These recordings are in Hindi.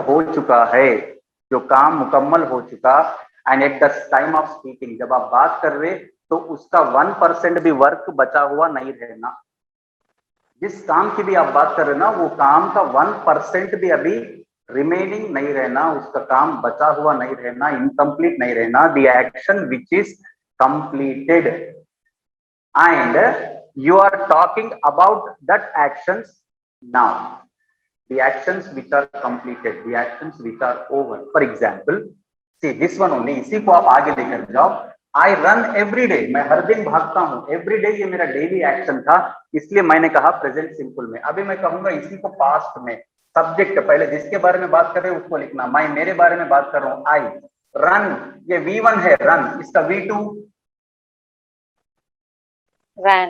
हो चुका है, जो काम मुकम्मल हो चुका, and at the time of speaking, जब आप बात कर रहे तो उसका 1% भी वर्क बचा हुआ नहीं रहना। जिस काम की भी आप बात कर रहे ना, वो काम का 1% भी अभी रिमेनिंग नहीं रहना, उसका काम बचा हुआ नहीं रहना, इनकम्प्लीट नहीं रहना। The action which is completed, and you are talking about that actions now, the actions which are completed, the actions which are over. For example, see this one only, इसी को आप आगे लेकर जाओ। I run every day, मैं हर दिन भागता हूँ। every day ये मेरा डेली एक्शन था, इसलिए मैंने कहा प्रेजेंट सिंपल में। अभी मैं कहूंगा इसी को पास्ट में। सब्जेक्ट पहले जिसके बारे में बात कर रहे हैं उसको लिखना। मैं मेरे बारे में बात कर रहा हूँ। I run, ये V1 है run, इसका V2 ran,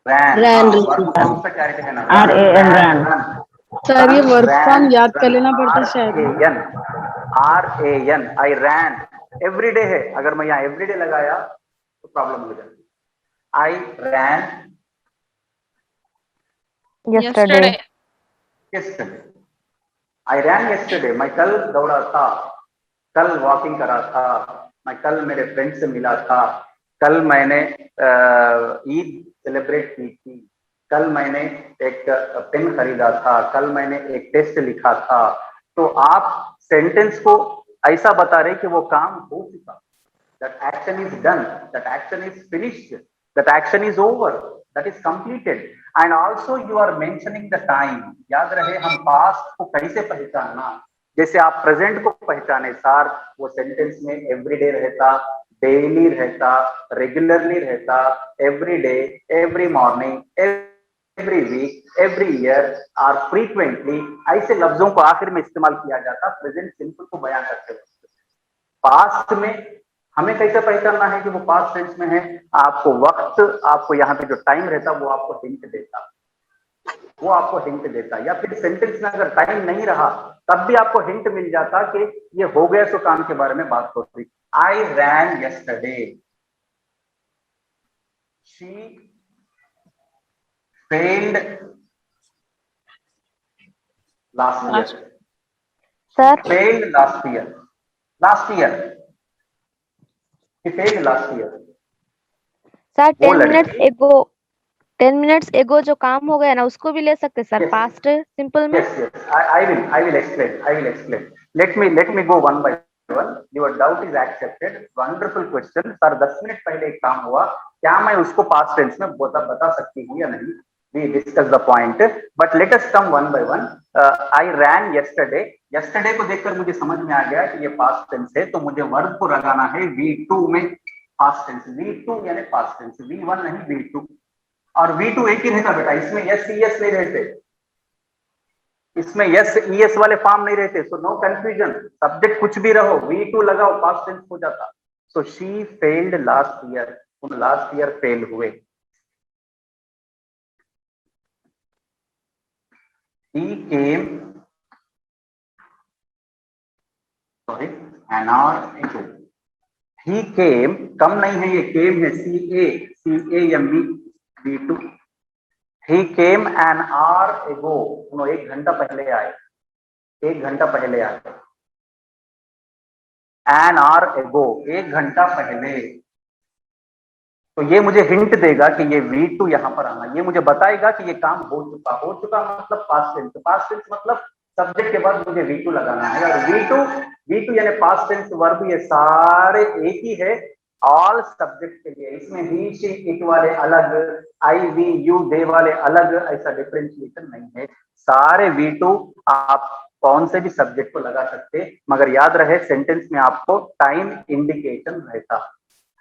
वर्क फॉर्म का कैरेक्टर है ना, रन। सर ये वर्क फॉर्म याद कर रन, लेना पड़ता शायद। RAN, आई रैन। एवरीडे है, अगर मैं यहाँ एवरीडे लगाया तो प्रॉब्लम हो जाती। आई रैन yesterday, आई रैन यस्टरडे, मैं कल दौड़ा था, कल वॉकिंग करा था, मैं कल मेरे फ्रेंड से मिला था, कल मैंने ईद सेलिब्रेट की थी, कल मैंने एक पेन खरीदा था, कल मैंने एक टेस्ट लिखा था। तो आप सेंटेंस को ऐसा बता रहे कि वो काम हो चुका, that action is done, that action is finished, that action is over, that is completed, and also you are mentioning the time। याद रहे हम पास्ट को कैसे पहचानना, जैसे आप प्रेजेंट को पहचाने सार वो सेंटेंस में एवरीडे रहता, डेली रहता, रेगुलरली रहता, every day, every morning, every week, every year और फ्रीक्वेंटली, ऐसे लफ्जों को आखिर में इस्तेमाल किया जाता प्रेजेंट सिंपल को बयान करते हुए। पास्ट में हमें कैसे पहचानना है कि वो पास्ट टेंस में है? आपको वक्त, आपको यहाँ पे जो टाइम रहता वो आपको हिंट देता, वो आपको हिंट देता। या फिर सेंटेंस में अगर टाइम नहीं रहा तब भी आपको हिंट मिल जाता कि ये हो गया सो काम के बारे में बात होती। I ran yesterday, she failed last year, sir, failed last year, last year failed last year. sir, वो 10 minutes ago जो काम हो गया ना उसको भी ले सकते सर Yes. पास्ट सिंपल में। Yes, I will explain. Let me go one by one. Your doubt is accepted. Wonderful question. Sir 10 minute पहले एक काम हुआ, क्या मैं उसको पास्ट टेंस में बता सकती हूँ या नहीं? We discuss the point, but let us come one by one. I ran yesterday. Yesterday को देखकर मुझे समझ में आ गया कि ये पास्ट टेंस है, तो मुझे वर्ब को लगाना है V2 में। पास्ट टेंस V2 यानी पास्ट टेंस, V1 नहीं V2। और V2 एक ही रहता बेटा, इसमें यस ES नहीं रहते, इसमें यस ES वाले फॉर्म नहीं रहते। सो नो कंफ्यूजन, सब्जेक्ट कुछ भी रहो, V2 लगाओ, पास्ट टेंस हो जाता। So she failed last year, उन लास्ट ईयर फेल हुए। He came, sorry, an hour ago. He came, कम नहीं है, ये came है, CAME, V2। He came an hour ago, उन्होंने एक घंटा पहले आए, एक घंटा पहले आए। An hour ago, एक घंटा पहले। तो ये मुझे हिंट देगा कि ये V2 यहाँ पर आना, ये मुझे बताएगा कि ये काम हो चुका। हो चुका मतलब पास्ट टेंस, पास्ट टेंस मतलब सब्जेक्ट के बाद मुझे V2 लगाना है। और V2 यानी पास्ट टेंस वर्ब, ये सारे एक ही है ऑल सब्जेक्ट के लिए। इसमें ही, शी, इट वाले अलग, आई, वी, यू, दे वाले अलग, ऐसा डिफरेंशिएशन नहीं है। सारे V2 आप कौन से भी सब्जेक्ट को लगा सकते, मगर याद रहे सेंटेंस में आपको टाइम इंडिकेशन रहता,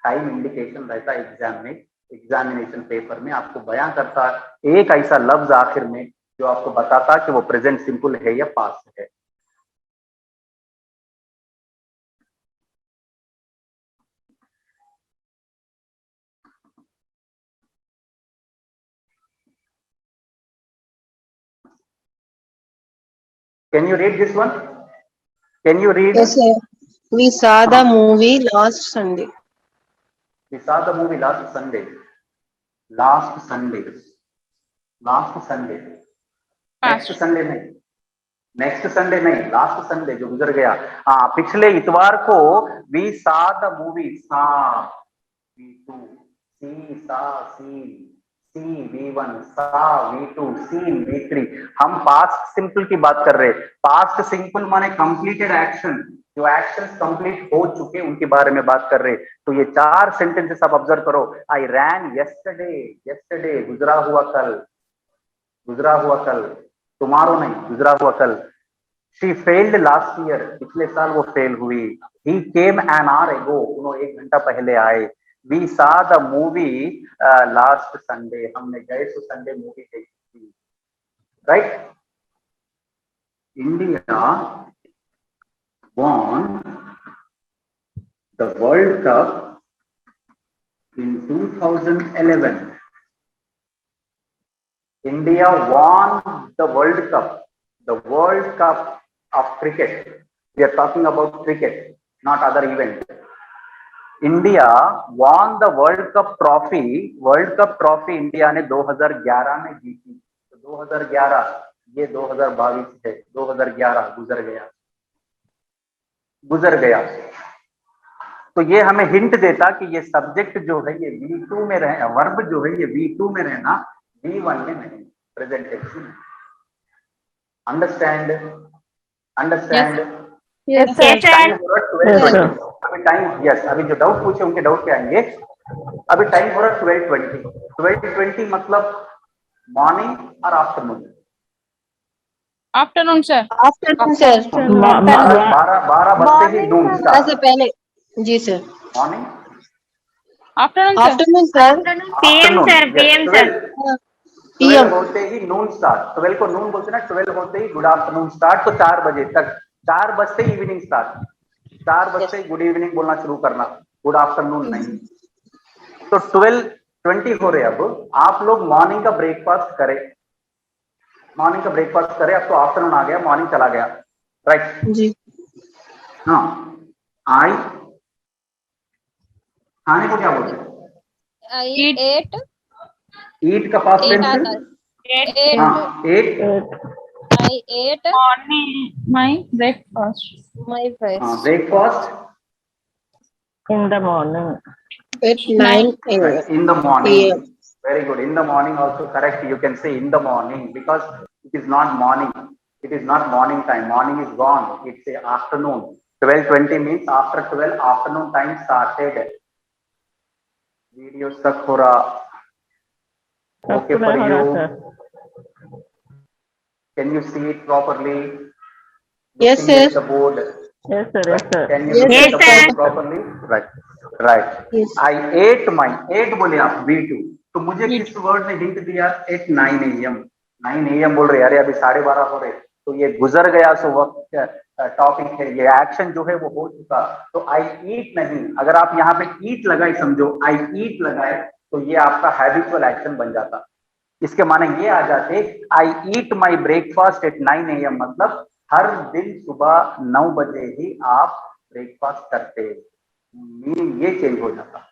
टाइम इंडिकेशन रहता एग्जाम में, एग्जामिनेशन पेपर में आपको बयां करता एक ऐसा लफ्ज आखिर में जो आपको बताता कि वो प्रेजेंट सिंपल है या पास्ट है। Can you read this one? Can you read? Yes, sir. We saw the movie last Sunday. We saw the movie last Sunday. Last Sunday. Last Sunday. Next Sunday नहीं. नेक्स्ट संडे नहीं, लास्ट संडे जो गुजर गया, हाँ पिछले इतवार को वी सा द मूवी सा V2, सी सा सी V1, सा V2, सीन V3। हम पास्ट सिंपल की बात कर रहे हैं। पास्ट सिंपल माने कंप्लीटेड एक्शन, जो एक्शंस कंप्लीट हो चुके उनके बारे में बात कर रहे हैं। तो ये 4 सेंटेंसेस आप ऑब्जर्व करो। आई रैन यस्टरडे, यस्टरडे गुजरा हुआ कल, गुजरा हुआ कल, टुमारो नहीं, गुजरा हुआ कल। शी फेल्ड लास्ट ईयर, पिछले साल वो फेल हुई। ही केम एन आवर एगो, उन्होंने 1 घंटा पहले आए। We saw the movie last Sunday, हमने गए तो संडे मूवी देखी थी, right. India won the World Cup in 2011. India won the World Cup, the World Cup of cricket. We are talking about cricket, not other event. India won the World Cup trophy. World Cup trophy India ने 2011 में जीती। तो 2011, ये 2022 है, 2011 गुजर गया, गुजर गया। तो ये हमें हिंट देता कि ये सब्जेक्ट जो है ये V2 में रहे, वर्ब जो है ये V2 में रहना, V1 में नहीं, प्रेजेंट टेंस में। Understand, understand. Yes sir. Time हो रहा 12:20। अभी टाइम, यस, अभी जो डाउट पूछे उनके डाउट पे आएंगे। अभी टाइम हो रहा 12:20। 12:20 मतलब मॉर्निंग और afternoon? Afternoon sir. Afternoon sir. 12 बजते ही नून से स्टार्ट। पहले जी sir. Morning, afternoon sir. Afternoon sir. PM sir, PM sir. 12 होते ही नून स्टार्ट, 12 को नून बोलते ना, 12 होते ही गुड आफ्टरनून स्टार्ट, तो 4 बजे तक, 4 बजते ही इवनिंग स्टार्ट, 4 बजते ही गुड इवनिंग बोलना शुरू करना, गुड आफ्टरनून नहीं। तो 12:20 हो रहे। अब आप लोग मॉर्निंग का ब्रेकफास्ट करें, मॉर्निंग का ब्रेकफास्ट करें। अब तो आफ्टरनून आ गया, मॉर्निंग चला गया, राइट जी। हाँ। आई, खाने को क्या बोलते हैं? एट। ईट का पास्ट टेंस? हाँ, ate. I ate morning my breakfast. Breakfast in the morning. At 9 in the morning. a.m. Very good. In the morning also correct. You can say in the morning because it is not morning. It is not morning time. Morning is gone. It's a afternoon. 12:20 means after 12 afternoon time started. Video stuck हो रहा। Okay for you. Can you see it properly? Yes, Looking at sir. the board. Yes, sir. Yes, sir. Can you Yes, look at the sir. board properly? Right. Right. Yes. I ate my, 8 बोले आप, V2। तो मुझे किस वर्ड ने हिंट दिया? at 9 AM। 9 AM बोल रहे, अरे अभी 12:30 हो रहे। तो ये गुजर गया सो वक्त टॉपिक है, ये एक्शन जो है वो हो चुका। तो आई ईट नहीं, अगर आप यहाँ पे ईट लगाए, समझो आई ईट लगाए, तो ये आपका हैबिचुअल एक्शन बन जाता। इसके माने ये आ जाते, आई eat my breakfast at 9 AM, मतलब हर दिन सुबह 9 बजे ही आप ब्रेकफास्ट करते। मीनिंग ये चेंज हो जाता,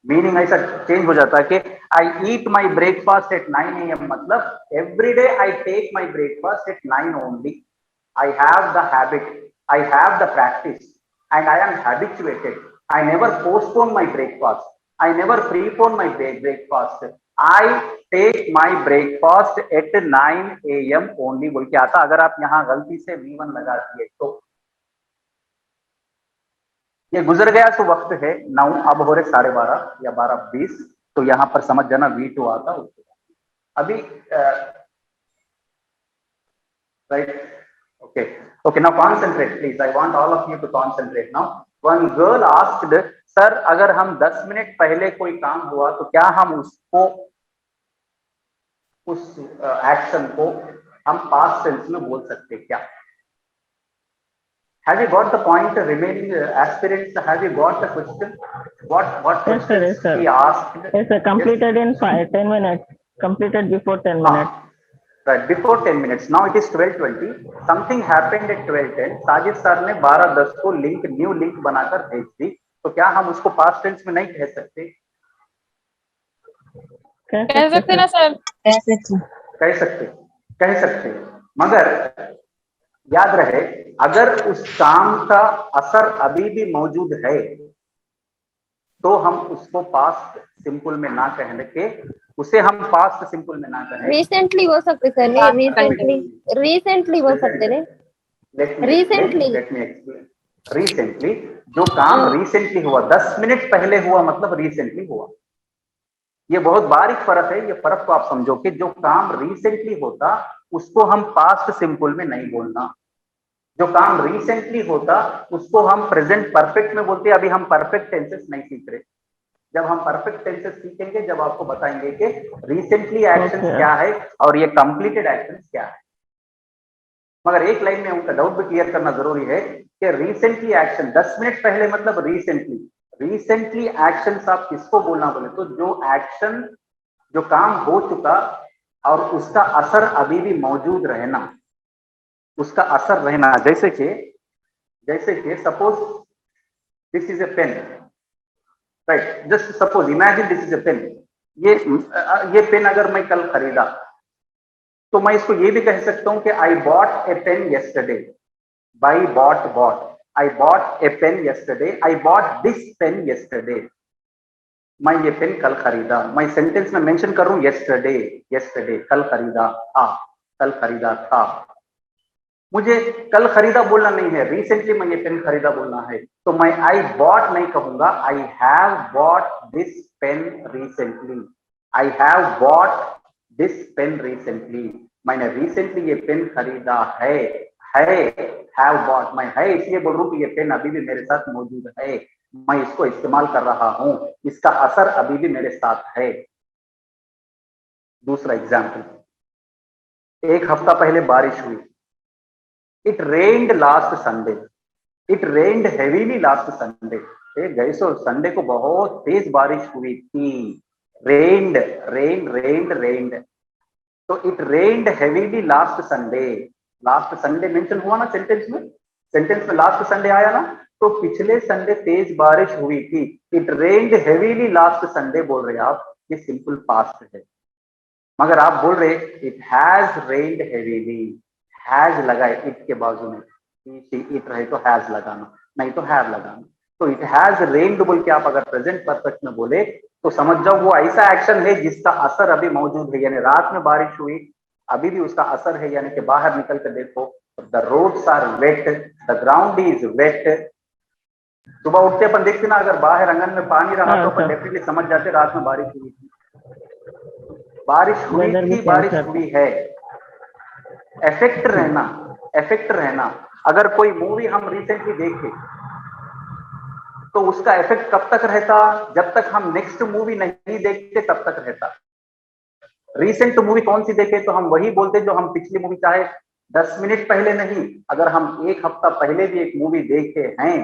मीनिंग ऐसा चेंज हो जाता कि I eat my breakfast at 9 AM, मतलब every day I take my breakfast at 9 only. I have the habit, I have the practice and I am habituated. I never postpone my breakfast, I never prepone my breakfast, I take my breakfast at 9 AM only बोल के आता। अगर आप यहाँ गलती से V1 लगा दिए तो ये गुजर गया तो वक्त है 9, अब हो रहे 12:30 या 12:20, तो यहाँ पर समझ जाना V2 आता उसके बाद। अभी right, okay okay, now concentrate please, I want all of you to concentrate now. One girl asked, sir अगर हम 10 मिनट पहले कोई काम हुआ तो क्या हम उसको, उस एक्शन को हम पास्ट टेंस में बोल सकते क्या? Have you got the point? Remaining aspirants, have you got the question? What Yes, sir. Yes, sir. he asked? Yes, sir. Completed in 10 minutes. Completed before 10 minutes. Right, before 10 minutes. Now it is 12:20. Something happened at 12:10. Sajid sir ने 12:10 को लिंक, न्यू लिंक बनाकर भेज दी, तो क्या हम उसको पास्ट टेंस में नहीं कह सकते? कह सकते ना सर? कह सकते, कह सकते, मगर याद रहे, अगर उस काम का असर अभी भी मौजूद है तो हम उसको पास्ट सिंपल में ना कहने के, उसे हम पास्ट सिंपल में ना कहें। रिसेंटली हो सकते सर, नहीं रिसेंटली हो सकते रे, रिसेंटली रिसेंटली जो काम रिसेंटली हुआ, 10 मिनट पहले हुआ मतलब रिसेंटली हुआ। ये बहुत बारीक फर्क है, ये फर्क को आप समझो कि जो काम रिसेंटली होता उसको हम पास्ट सिंपल में नहीं बोलना, जो काम रिसेंटली होता उसको हम प्रेजेंट परफेक्ट में बोलते हैं। अभी हम परफेक्ट टेंसेस नहीं सीख रहे, जब हम परफेक्ट टेंसेस सीखेंगे जब आपको बताएंगे कि रिसेंटली एक्शन क्या है और ये कंप्लीटेड एक्शन क्या है। मगर एक लाइन में उनका डाउट भी क्लियर करना जरूरी है कि रिसेंटली एक्शन 10 मिनट पहले मतलब रिसेंटली एक्शन आप किसको बोलना बोले तो जो एक्शन, जो काम हो चुका और उसका असर अभी भी मौजूद रहना, उसका असर रहना। जैसे कि suppose this is a pen, right, just suppose imagine this is a pen. ये पेन अगर मैं कल खरीदा तो मैं इसको ये भी कह सकता हूं कि I bought a pen yesterday, buy bought, I bought a pen yesterday, I bought this pen yesterday. मैं ये पेन कल खरीदा, मैं सेंटेंस में मेंशन करूं येस्टरडे, कल खरीदा था। मुझे कल खरीदा बोलना नहीं है, रिसेंटली मैं ये पेन खरीदा बोलना है, तो मैं आई बॉट नहीं कहूंगा, I have bought this pen recently, I have bought this pen recently. मैंने रिसेंटली ये पेन खरीदा है, हैव बॉट, मैं है इसलिए बोल रहा हूं कि ये पेन अभी भी मेरे साथ मौजूद है, मैं इसको इस्तेमाल कर रहा हूं, इसका असर अभी भी मेरे साथ है। दूसरा एग्जाम्पल, एक हफ्ता पहले बारिश हुई, it rained last Sunday, it rained heavily last Sunday. गए सो संडे को बहुत तेज बारिश हुई थी, रेन्ड। तो it rained heavily last Sunday mention हुआ ना सेंटेंस में लास्ट संडे आया ना, तो पिछले संडे तेज बारिश हुई थी। It rained heavily last Sunday बोल रहे आप, ये सिंपल पास्ट है। मगर आप बोल रहे it has rained heavily, has लगाए इट के बाजू में, इट रहे तो हैज लगाना, नहीं तो हैव लगाना। तो इट हैज रेन्ड बोल के आप अगर प्रेजेंट परफेक्ट में बोले तो समझ जाओ वो ऐसा एक्शन है जिसका असर अभी मौजूद है, यानी रात में बारिश हुई अभी भी उसका असर है, यानी कि बाहर निकल कर देखो, the roads are wet, the ground is wet. सुबह उठते अपन देखते ना, अगर बाहर आंगन में पानी रहा तो अपन डेफिनेटली समझ जाते रात में बारिश हुई थी, बारिश हुई है। इफेक्ट रहना। अगर कोई मूवी हम रिसेंटली देखे तो उसका इफेक्ट कब तक रहता, जब तक हम नेक्स्ट मूवी नहीं देखते तब तक रहता। रिसेंट मूवी कौन सी देखे तो हम वही बोलते जो हम पिछली मूवी, चाहे 10 मिनट पहले नहीं, अगर हम एक हफ्ता पहले भी एक मूवी देखे हैं,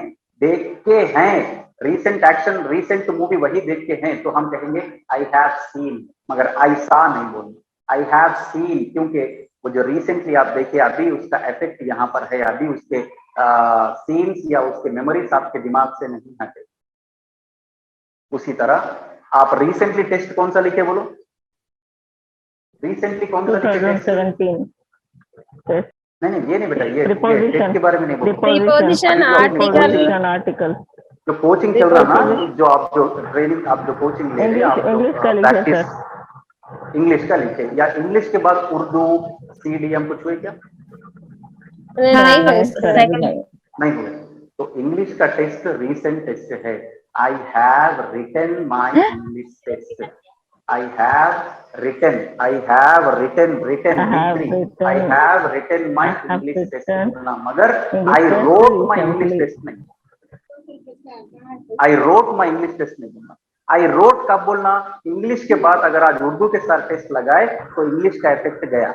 रिसेंट एक्शन, रिसेंट मूवी वही देखे हैं, तो हम कहेंगे आई हैव सीन, मगर आई सा नहीं बोलना, आई हैव सीन, क्योंकि वो जो रिसेंटली आप देखे अभी उसका इफेक्ट यहाँ पर है, अभी उसके सीन्स या उसके मेमोरीज आपके दिमाग से नहीं हटे। उसी तरह आप रिसेंटली टेस्ट कौन सा लिखे बोलो, रिसेंटली कौन सा लिखे? 2017 नहीं ये नहीं बेटा, ये टेस्ट के बारे में नहीं बोलो, प्रीपोजिशन आर्टिकल जो कोचिंग चल रहा ना, जो आप जो ट्रेनिंग, आप जो कोचिंग ले रहे हैं, आप इंग्लिश का लिखे, या इंग्लिश के बाद उर्दू CDM कुछ हुए क्या? नहीं हुए। तो इंग्लिश का टेस्ट रिसेंट टेस्ट है। I have written my English test, I have written my English test बोलना, मगर I wrote my English test नहीं, I wrote my English test नहीं बोलना। I wrote कब बोलना, इंग्लिश के बाद अगर आज उर्दू के साथ टेस्ट लगाए तो इंग्लिश का इफेक्ट गया,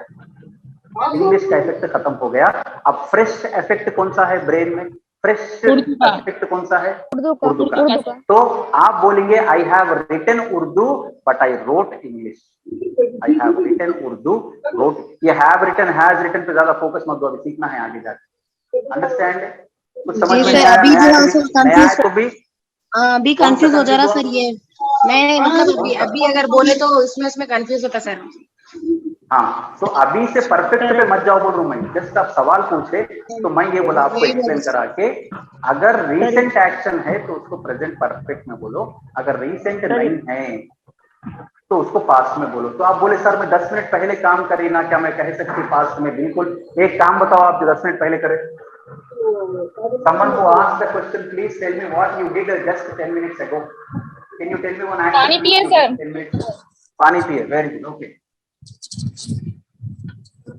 इंग्लिश का इफेक्ट खत्म हो गया। अब फ्रेश इफेक्ट कौन सा है ब्रेन में, फ्रेश इफेक्ट कौन सा है? उर्दू का। तो आप बोलेंगे I have written Urdu but I wrote English, I have written Urdu wrote. ये हैव रिटन हैज रिटन पे ज्यादा फोकस मत दो, अभी सीखना है आगे जाके, अंडरस्टैंड? कुछ समझ में नहीं आया तो भी अभी कंफ्यूज हो जा रहा सर, ये नहीं मतलब अभी अगर बोले तो इसमें कंफ्यूज होता सर। हाँ, तो अभी से परफेक्ट पे मत जाओ बोल रहा हूं मैं, जस्ट आप सवाल पूछे तो मैं ये बोला आपको एक्सप्लेन करा के अगर रीसेंट एक्शन है तो उसको प्रेजेंट परफेक्ट में बोलो, अगर रीसेंट नहीं है तो उसको पास्ट में बोलो। तो आप बोले सर मैं 10 मिनट पहले काम करी ना, क्या मैं कह सकती पास्ट में? बिल्कुल। एक काम बताओ आप जो 10 मिनट पहले करे। Someone who asked the question, please tell me what you did just 10 minutes ago. Can you tell me one action? पानी पिए सर। 10 minutes. पानी पिए, very good, okay.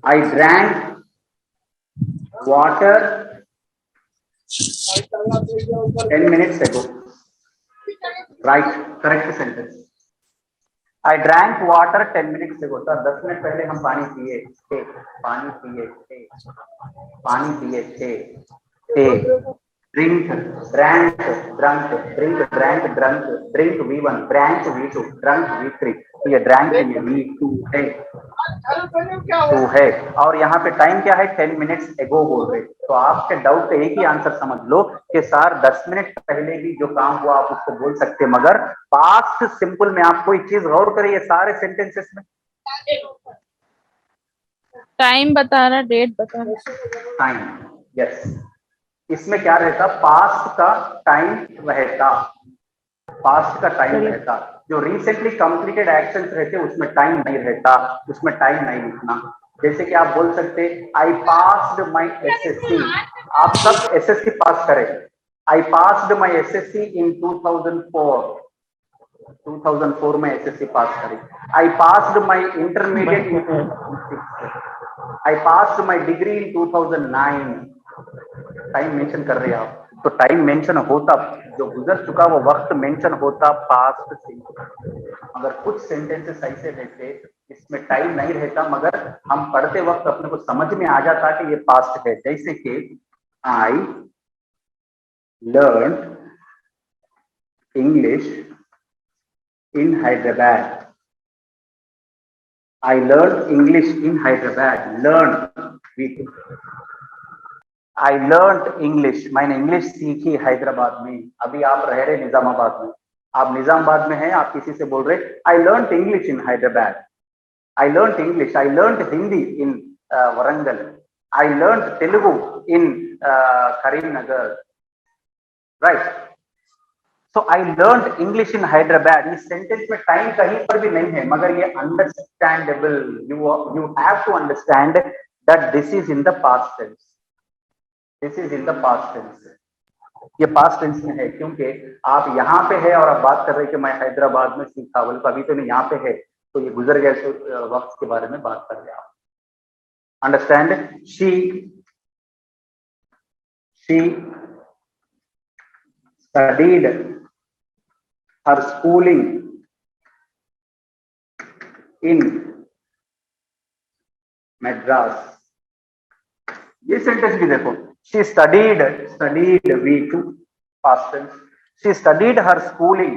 I drank water 10 minutes ago. Right, correct sentence. I drank water 10 minutes ago. Sir 10 minute पहले हम पानी पिए थे, पानी पिए थे, पानी पिए थे। Drink, drank, drunk, drink, drank, drunk, drink V1, drank V2, drunk V3। तो ये drank है, ये V2 है, 2 है। और यहाँ पे टाइम क्या है? 10 मिनट्स एगो बोल रहे। तो आपके डाउट का एक ही आंसर समझ लो कि सर 10 मिनट पहले भी जो काम हुआ आप उसको बोल सकते, मगर पास्ट सिंपल में आप कोई चीज गौर करिए सारे सेंटेंसेस में। टाइम बता रहा, डेट बता रहा। Time, yes. इसमें क्या रहता? पास्ट का टाइम रहता, पास्ट का टाइम रहता। जो रिसेंटली कंप्लीटेड एक्शंस रहते उसमें टाइम नहीं रहता, उसमें टाइम नहीं लिखना। जैसे कि आप बोल सकते आई पास्ड माई एसएससी, आप सब एसएससी पास करें। I passed my assessee in 2004, 2004 में एसएससी पास करी। I passed my intermediate in 2006, I passed my degree in 2009। Time mention कर रहे हैं आप, तो टाइम मेंशन होता, जो गुजर चुका वो वक्त मेंशन होता पास्ट से। अगर कुछ सेंटेंसेस ऐसे रहते इसमें टाइम नहीं रहता, मगर हम पढ़ते वक्त अपने को समझ में आ जाता कि ये पास्ट है। जैसे कि I learn English in Hyderabad, I learn English in Hyderabad. Learn, I learn English, मैंने इंग्लिश सीखी हैदराबाद में। अभी आप रह रहे निजामाबाद में, आप निजामाबाद में हैं, आप किसी से बोल रहे I learn English in Hyderabad, I learn English, I learn Hindi in Warangal, I learn Telugu in Karimnagar, right. So I learn English in Hyderabad. इस सेंटेंस में टाइम कहीं पर भी नहीं है, मगर ये understandable, you have to understand that this is in the past tense, this is in the past tense. ये पास्ट टेंस में है क्योंकि आप यहाँ पे है और आप बात कर रहे हैं कि मैं हैदराबाद में सीखा, बोले अभी तो नहीं यहाँ पे है, तो ये गुजर गए वक्त के बारे में बात कर रहे हैं आप। Understand? She studied her schooling in Madras. ये सेंटेंस भी देखो, she studied V2 past tense, she studied her schooling,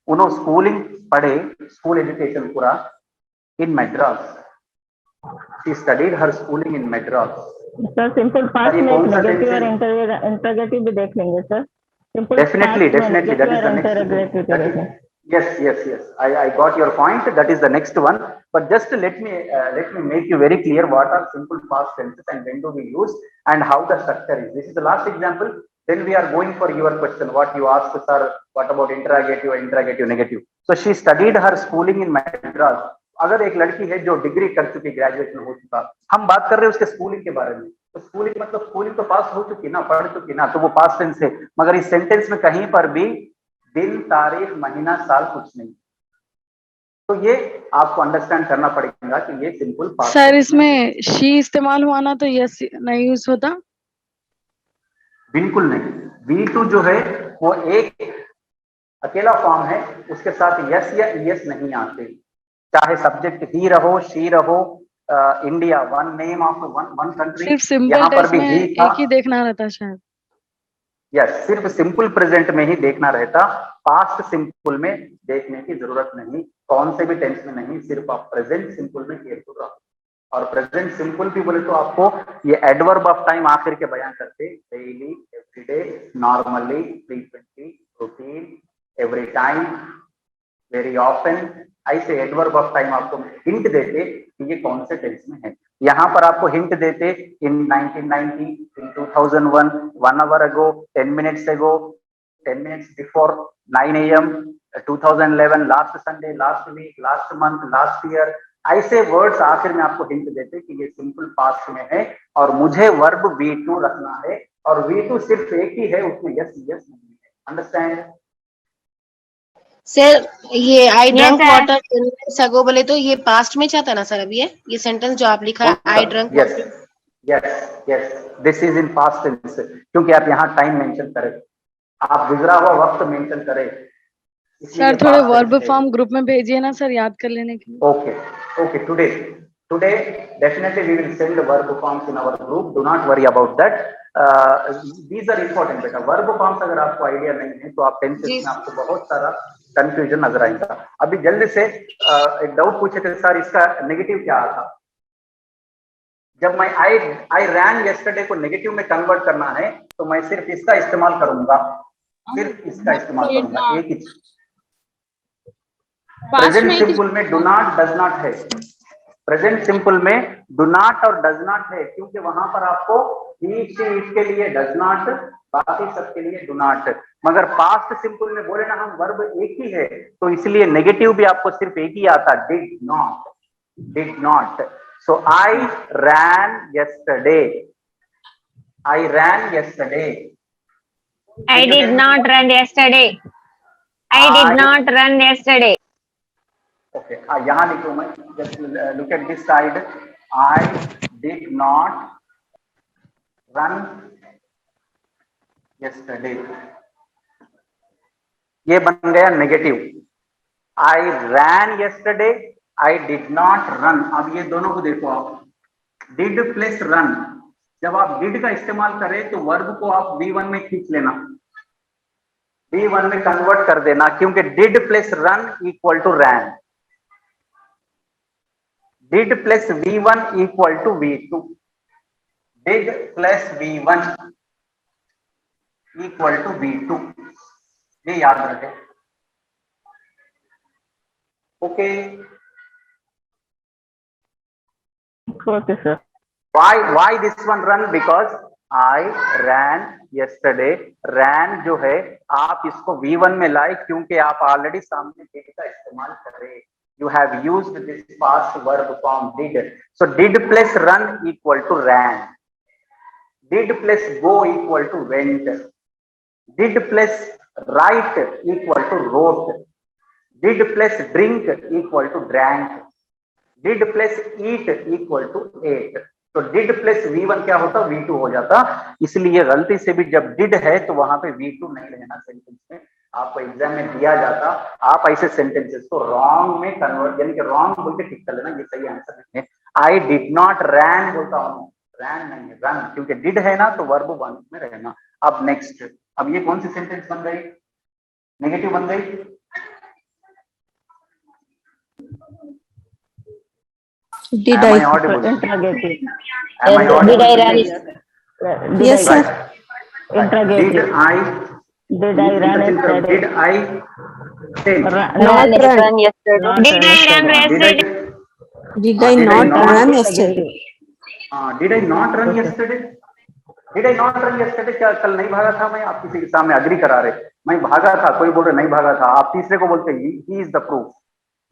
उन्होंने स्कूलिंग पढ़े, स्कूल एजुकेशन पूरा in Madras. she studied her schooling in madras। Sir simple past में नेगेटिव और इंटरोगेटिव भी देख लेंगे sir. Definitely, that is the next one. Yes. I got your point. That is the next one. But just let me make you very clear what are simple past tenses and when do we use and how the structure is. This is the last example. Then we are going for your question. What you asked, sir? What about interrogative, negative? So she studied her schooling in Madras. अगर एक लड़की है जो डिग्री कर चुकी, ग्रेजुएशन हो चुका, हम बात कर रहे हैं उसके स्कूलिंग के बारे में, तो स्कूलिंग मतलब स्कूलिंग तो पास हो चुकी ना, पढ़ चुकी ना, तो वो पास्ट टेंस है। मगर इस सेंटेंस में कहीं पर भी दिन, तारीख, महीना, साल कुछ नहीं, तो ये आपको अंडरस्टैंड करना पड़ेगा कि ये सिंपल पास्ट। सर इसमें शी इस्तेमाल हुआ ना तो यस नहीं यूज होता? बिल्कुल नहीं। V2 जो है वो एक अकेला फॉर्म है, उसके साथ यस या ईएस नहीं आते, चाहे सब्जेक्ट ही रहो, शी रहो, India, one name of one country, सिर्फ सिंपल टेंस में एक ही देखना रहता शायद। यस, सिर्फ सिंपल प्रेजेंट में ही देखना रहता, पास्ट सिंपल में देखने की जरूरत नहीं, कौन से भी टेंस में नहीं, सिर्फ आप प्रेजेंट सिंपल में केयरफुल रहो। और प्रेजेंट सिंपल भी बोले तो आपको ये एडवर्ब ऑफ टाइम आखिर के बयान करते, daily, everyday, normally, frequently, routine, every time, very often, ऐसे एडवर्ब ऑफ टाइम आपको हिंट देते ये कौन से टेंस में है। यहाँ पर आपको हिंट देते इन 1990, इन 2001, 1 hour ago, 10 minutes ago, 10 minutes before, 9 AM, 2011, last Sunday, last week, last month, last year, ऐसे वर्ड्स आखिर में आपको हिंट देते कि ये सिंपल पास्ट में है और मुझे वर्ब V2 रखना है और V2 सिर्फ एक ही है, उसमें यस यस नहीं है। अंडरस्टैंड? सर ये आई ड्रंक वाटर 10 minutes ago बोले तो ये पास्ट में चाहता ना सर, अभी ये सेंटेंस जो आप लिखा है I drunk yes yes yes, this is in past tense, क्योंकि आप यहाँ टाइम मेंशन करें, आप गुजरा हुआ वक्त मेंशन करें। सर थोड़े वर्ब फॉर्म ग्रुप में भेजिए ना सर, याद कर लेने के लिए। Okay, okay. Today, definitely we will send the verb forms in our group. Do not worry about that. These are important. बेटा verb forms अगर आपको आइडिया नहीं है तो आप टेंसेस में आपको बहुत सारा कंफ्यूजन नजर आएगा। अभी जल्दी से एक डाउट पूछे थे सर, इसका नेगेटिव क्या था? जब मैं आई रैन यस्टरडे को नेगेटिव में कन्वर्ट करना है तो मैं सिर्फ इसका इस्तेमाल करूंगा, सिर्फ इसका इस्तेमाल करूंगा, एक ही। प्रेजेंट सिंपल में डू नॉट डज नॉट है, प्रेजेंट सिंपल में डू नॉट और डज नॉट है, क्योंकि वहां पर आपको ही इट के लिए डज नॉट, बाकी सबके लिए डू नॉट। मगर पास्ट सिंपल में बोले ना हम वर्ब एक ही है, तो इसलिए नेगेटिव भी आपको सिर्फ एक ही आता, did not, did not. So I ran yesterday, I ran yesterday, I did not run yesterday. I did not run yesterday. Okay, यहाँ लिखूं मैं, just look at this side, I did not run yesterday, ये बन गया negative. I ran yesterday, I did not run. अब ये दोनों को देखो आप, डिड प्लस रन, जब आप डिड का इस्तेमाल करें तो वर्ब को आप V1 में खींच लेना, V1 में कन्वर्ट कर देना, क्योंकि did plus run equal to ran, did plus V1 equal to V2, did plus V1 equal to V2, ये याद रखें। Okay, Okay, sir. why this one run? Because I ran yesterday, ran जो है आप इसको V1 में लाए, क्योंकि आप ऑलरेडी सामने did का इस्तेमाल कर रहे हैं। You have used this past verb form did. So did plus run equal to ran. Did plus go equal to went. Did plus write equal to wrote. Did plus drink equal to drank. Did plus eat equal to ate. तो did plus V1 क्या होता, V2 हो जाता। इसलिए गलती से भी जब did है तो वहां पे V2 नहीं लेना सेंटेंस में, आपको एग्जाम में दिया जाता। आप ऐसे सेंटेंसेस को रॉन्ग में कन्वर्ट, यानी कि रॉन्ग बोल के टिक कर लेना, ये सही आंसर नहीं है। आई डिड नॉट रैन बोलता हूँ, रैन नहीं है, रन, क्योंकि डिड है ना तो वर्ब वन में रहना। अब नेक्स्ट, अब ये कौन सी सेंटेंस बन गई, नेगेटिव बन गई। Did Am I? I audible? Interrogative. Am I audible? Did I run? Yes, sir. Interrogative. Did I? Did I run yesterday? Did I? Not Run yesterday. Did I run yesterday? Did I not run yesterday? Did I not run yesterday? Did I not run yesterday? क्या कल नहीं भागा था मैं? आप किसी के सामने अग्री करा रहे, मैं भागा था, कोई बोल रहे नहीं भागा था, आप तीसरे को बोलते he is the proof,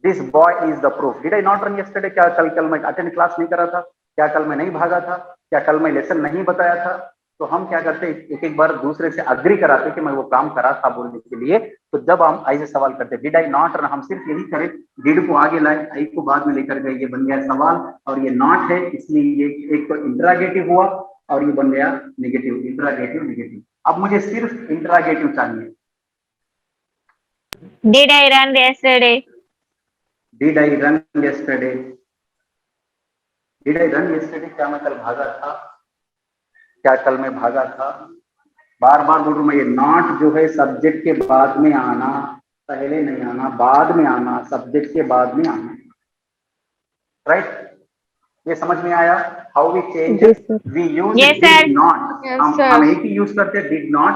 this boy is the proof. Did I not run yesterday? क्या कल मैं अटेंड क्लास नहीं करा था? क्या कल मैं नहीं भागा था? क्या कल मैं लेसन नहीं बताया था? तो हम क्या करते, एक एक बार दूसरे से अग्री कराते कि मैं वो काम करा था बोलने के लिए। तो जब हम ऐसे सवाल करते डिड आई नॉट रन, हम सिर्फ यही करें, डिड को आगे लाए, आई को बाद में लेकर गए, ये बन गया सवाल। और ये नॉट है, इसलिए ये एक तो इंटरागेटिव हुआ और ये बन गया नेगेटिव, इंटरागेटिव नेगेटिव। अब मुझे सिर्फ इंटरागेटिव चाहिए। Did I run yesterday? Did I run yesterday, did I run yesterday, क्या मैं कल भागा था? क्या कल मैं भागा था? बार बार बोल रहा हूं मैं, ये नॉट जो है सब्जेक्ट के बाद में आना, पहले नहीं आना, बाद में आना, सब्जेक्ट के बाद में आना, राइट? ये समझ में आया? How we change, we use Yes, sir. Did not, हम एक ही यूज करते हैं डिड नॉट,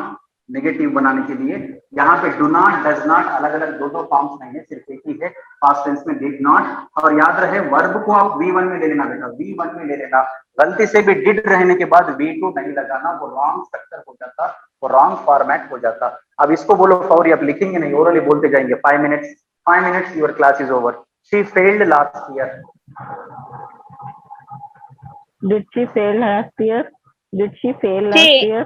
नेगेटिव बनाने के लिए। यहाँ पे डू नॉट, डज नॉट अलग अलग दो दो फॉर्म्स नहीं है, सिर्फ एक ही है पास्ट टेंस में डिड नॉट। और याद रहे वर्ब को आप V1 में ले लेना बेटा, V1 में ले लेना। गलती से भी डिड रहने के बाद V2 नहीं लगाना, वो रॉन्ग स्ट्रक्चर हो जाता, वो रॉन्ग फॉर्मेट हो जाता। अब इसको बोलो फौरी, आप लिखेंगे नहीं, ओरली बोलते जाएंगे। 5 minutes your class is over. She failed last year. Did she fail last year? Did she fail last year?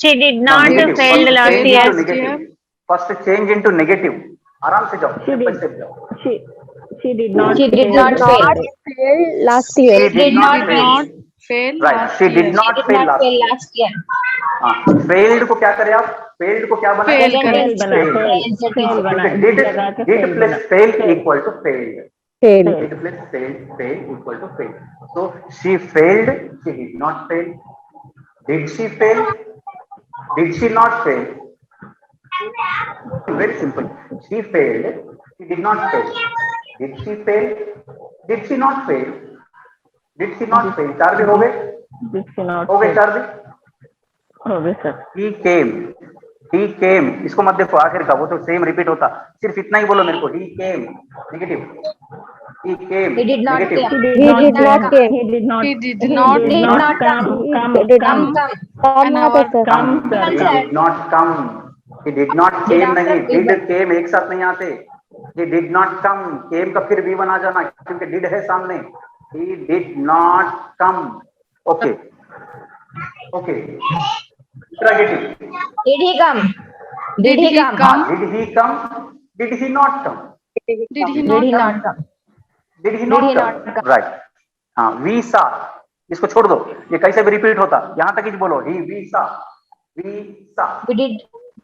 She did not Negative. fail First last change year. into negative. First change into negative. आराम से जाओ, She step by did. step जाओ। She did not. She did not fail. last year. She did not fail. fail Right. last She year. did not Did fail not fail last last year. year. हाँ, failed को क्या करें आप? failed को क्या बनाएं? Fail Fail करें। बना, Fail. fail बना, Did लगा के did fail plus बना। fail equal to failed. Fail. Did plus fail equal to fail. So she failed. She did not fail. Did she fail? Did she not fail? Very simple. She failed. She did not fail. Did she fail? Did she not fail? Did she not fail? चार भी हो गए? Did she not हो गए fail? चार भी? हो गए sir. He came. He came. इसको मत देखो आखिर का, वो तो सेम रिपीट होता। सिर्फ इतना ही बोलो मेरे को। He came. Negative. He came. He did not Negative. come. He did not came. He did not. He did not come. He did Come. not come होता sir. Come. sir. He did not come. He did not came नहीं, did came एक साथ नहीं आते। He did not come. Came का फिर V1 आ जाना क्योंकि did है सामने। He did not come. Okay. Okay. Interrogative. Did he come? Did he come? Did he come? Did he not come? Did he Did not he come? not come? Did he not come? Right. हाँ, we saw. इसको छोड़ दो, ये कैसे भी रिपीट होता। यहाँ तक ही बोलो। He, we saw. We saw. We did.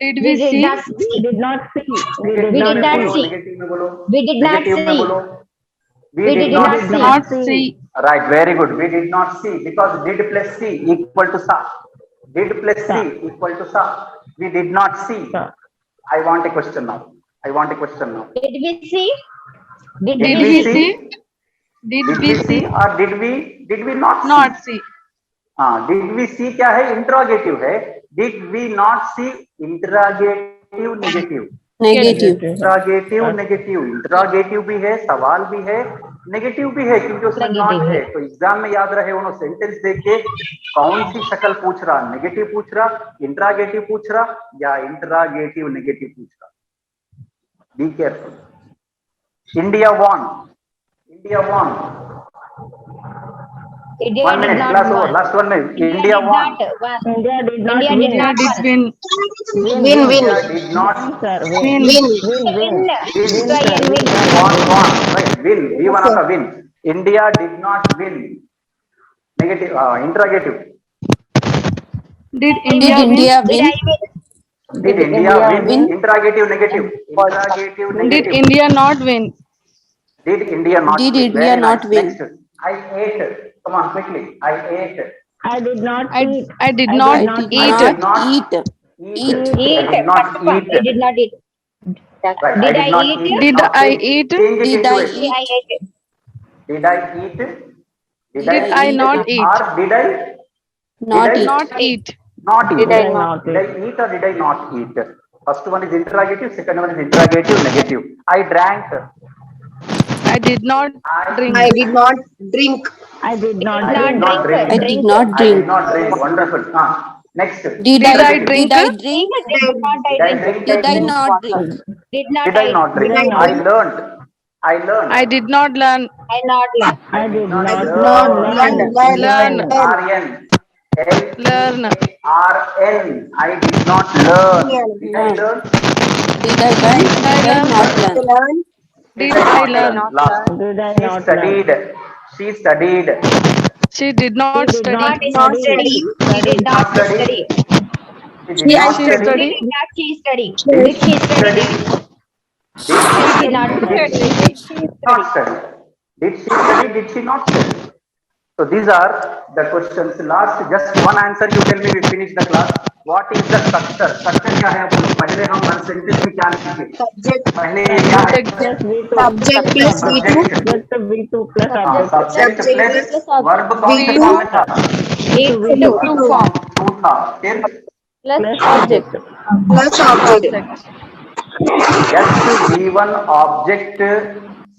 Did We we did see? not see. Did not see. We did not see. Negative में बोलो। We did not नेगेटिव में see. बोलो। We did not see. Not see. Right, very good. We did not see because did plus see equal to saw. Did plus see equal to saw. We did not see. Saw. I want a question now. I want a question now. Did we see? Did Did we we see? see? Did Did we we see see? or did we not see? Not see. हाँ, did we see क्या है? Interrogative है। Did we not see? Interrogative negative. Negative. Interrogative negative, interrogative भी है, सवाल भी है, नेगेटिव भी है क्योंकि उसमें नॉट है। तो एग्जाम में याद रहे उन्होंने सेंटेंस देख के कौन सी शक्ल पूछ रहा, नेगेटिव पूछ रहा, इंट्रागेटिव पूछ रहा या इंट्रागेटिव नेगेटिव पूछ रहा। Be careful. India won. India won. India 1 did minute, not class over, won. last 1 minute. India India won. did not won. India did not India did win. not Did win. win. Win, win. India did not Sir, Win. win. Win. win. Try and win. Won. Right, win. We won a win. India did not win. Negative, interrogative. Did Did India win? India Did win? I win? Did India win? win? Interrogative negative. Interrogative Did negative. India not win? Did India not Did win? India Very not nice. win? Next. I ate. Come on, quickly. I ate. I did not I eat. I did I not did I not did eat. did not not eat. Eat. Eat. I did not First one, eat. I did not eat. Right, Did I not eat? eat. Did Not I eat. eat? Change it Did into I it. eat? I ate it. Did I eat? Did I not eat? Or did I Not Did I eat. Not eat. not eat? Did I not Did I eat or did I not eat? First one is interrogative, second one is interrogative negative. I drank. I did not drink. I did not drink. I did not I did drink. not drink. I did not I did drink. not drink. Wonderful. Next. Did Did I I drink? did I drink? Did not I Did I drink. drink? Did I not drink? Did not Did I not drink? Did I not I drink? learned. I learned. I did not learn. I not learn. I did not I did learn. not learn. Learn. R-N. Learn. R-N. I did not learn. Did I learn? Did I learn? Did I not learn? Did I learn? Last. Did I She not learn? studied. She studied. She did not She did study. not Study. She did not study. She did not She study. studied. Did not she study? Did she study? She did not study. Not study. Did she study? Did she not study? So these are the questions. Last, just one answer. You tell me. We finish the class. What is the structure? Structure क्या है? बोलो. पहले हम हर sentence में क्या लिखेंगे? Subject. पहले क्या है? Plus V2. Subject plus V2. Just V2 plus हाँ, object. subject plus verb कौन से V2. form में था? Two Two form. Two था. फिर plus object plus object yes V1 object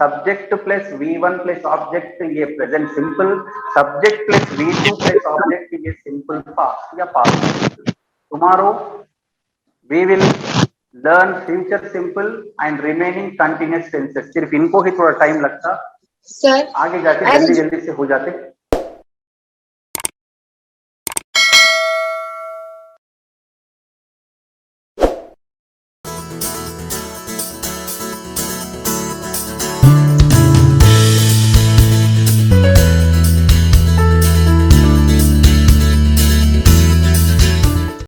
subject plus V1 plus object ये present simple, subject plus V2 plus object ये सिंपल पास्ट या past. Tomorrow we will learn future simple and remaining continuous tenses. सिर्फ इनको ही थोड़ा टाइम लगता, सर आगे जाके जल्दी जल्दी से हो जाते।